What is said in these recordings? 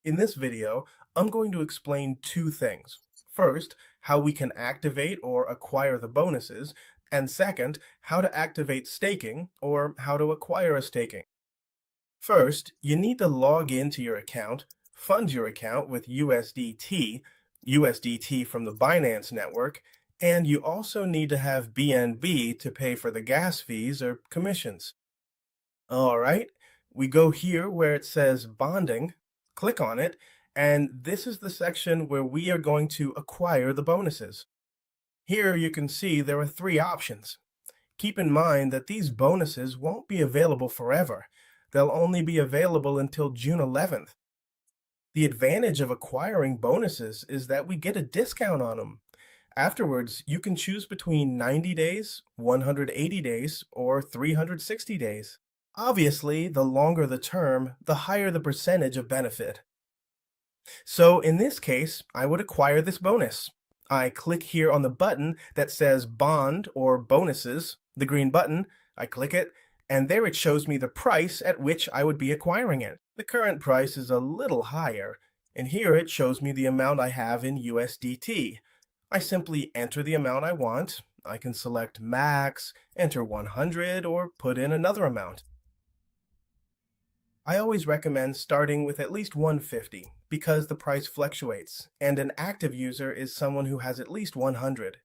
In this video, I'm going to explain two things. First, how we can activate or acquire the bonuses, and second, how to activate staking or how to acquire a staking. First, you need to log into your account, fund your account with USDT from the Binance network, and you also need to have BNB to pay for the gas fees or commissions. All right, we go here where it says bonding, click on it, and this is the section where we are going to acquire the bonuses. Here you can see there are three options. Keep in mind that these bonuses won't be available forever. They'll only be available until June 11th. The advantage of acquiring bonuses is that we get a discount on them. Afterwards, you can choose between 90 days, 180 days, or 360 days. Obviously, the longer the term, the higher the percentage of benefit. So in this case, I would acquire this bonus. I click here on the button that says Bond or Bonuses, the green button. I click it, and there it shows me the price at which I would be acquiring it. The current price is a little higher, and here it shows me the amount I have in USDT. I simply enter the amount I want. I can select max, enter 100, or put in another amount. I always recommend starting with at least 150 because the price fluctuates, and an active user is someone who has at least 100.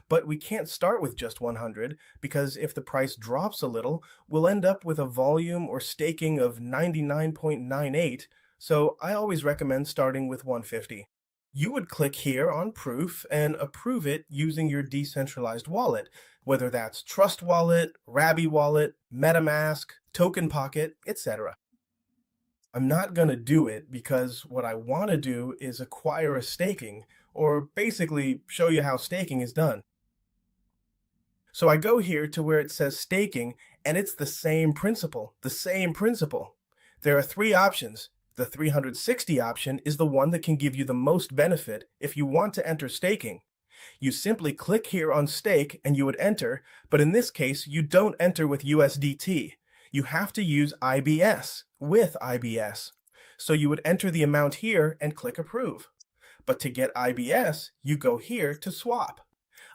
But we can't start with just 100 because if the price drops a little, we'll end up with a volume or staking of 99.98, so I always recommend starting with 150. You would click here on Proof and approve it using your decentralized wallet, whether that's Trust Wallet, Rabby Wallet, MetaMask, Token Pocket, etc. I'm not going to do it because what I want to do is acquire a staking, or basically show you how staking is done. So I go here to where it says staking, and it's the same principle, There are three options. The 360 option is the one that can give you the most benefit if you want to enter staking. You simply click here on stake and you would enter, but in this case, you don't enter with USDT. You have to use IBS with IBS. So you would enter the amount here and click approve. But to get IBS, you go here to swap.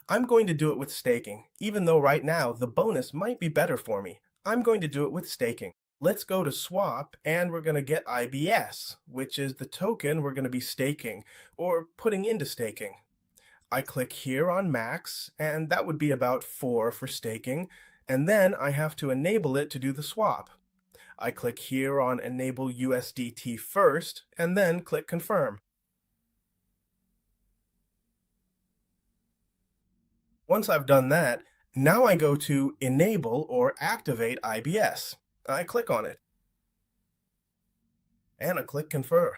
I'm going to do it with staking, even though right now the bonus might be better for me. I'm going to do it with staking. Let's go to swap and we're going to get IBS, which is the token we're going to be staking or putting into staking. I click here on max, and that would be about 4 for staking. And then I have to enable it to do the swap. I click here on Enable USDT first, and then click Confirm. Once I've done that, now I go to Enable or Activate IBS. I click on it. And I click Confirm.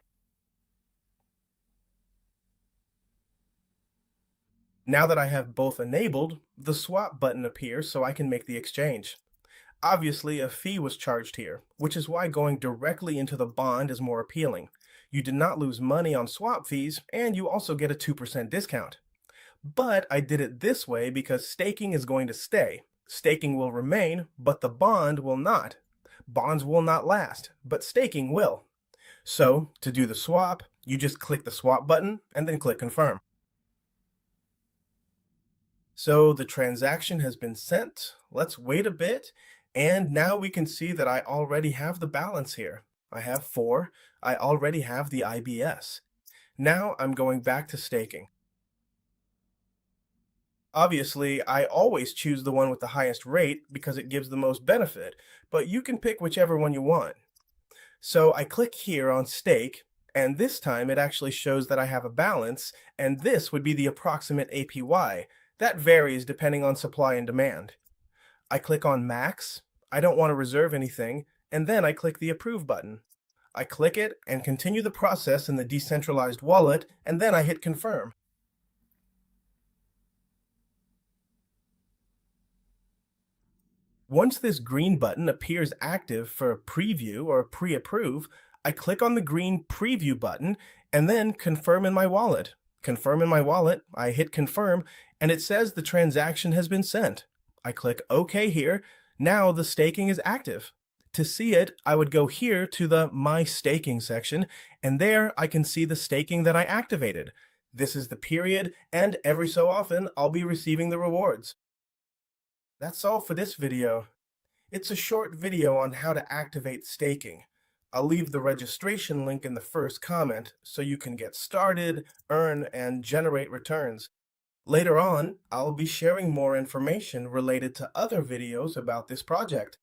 Now that I have both enabled, the swap button appears so I can make the exchange. Obviously, a fee was charged here, which is why going directly into the bond is more appealing. You did not lose money on swap fees, and you also get a 2% discount. But I did it this way because staking is going to stay. Staking will remain, but the bond will not. Bonds will not last, but staking will. So, to do the swap, you just click the swap button and then click Confirm. So the transaction has been sent. Let's wait a bit. And now we can see that I already have the balance here. I have 4. I already have the IBS. Now I'm going back to staking. Obviously, I always choose the one with the highest rate because it gives the most benefit, but you can pick whichever one you want. So I click here on stake, and this time it actually shows that I have a balance, and this would be the approximate APY. That varies depending on supply and demand. I click on max, I don't want to reserve anything, and then I click the approve button. I click it and continue the process in the decentralized wallet, and then I hit confirm. Once this green button appears active for preview or pre-approve, I click on the green preview button and then confirm in my wallet. I hit confirm, and it says the transaction has been sent. I click OK here. Now the staking is active. To see it, I would go here to the My Staking section, and there I can see the staking that I activated. This is the period, and every so often I'll be receiving the rewards. That's all for this video. It's a short video on how to activate staking. I'll leave the registration link in the first comment so you can get started, earn, and generate returns. Later on, I'll be sharing more information related to other videos about this project.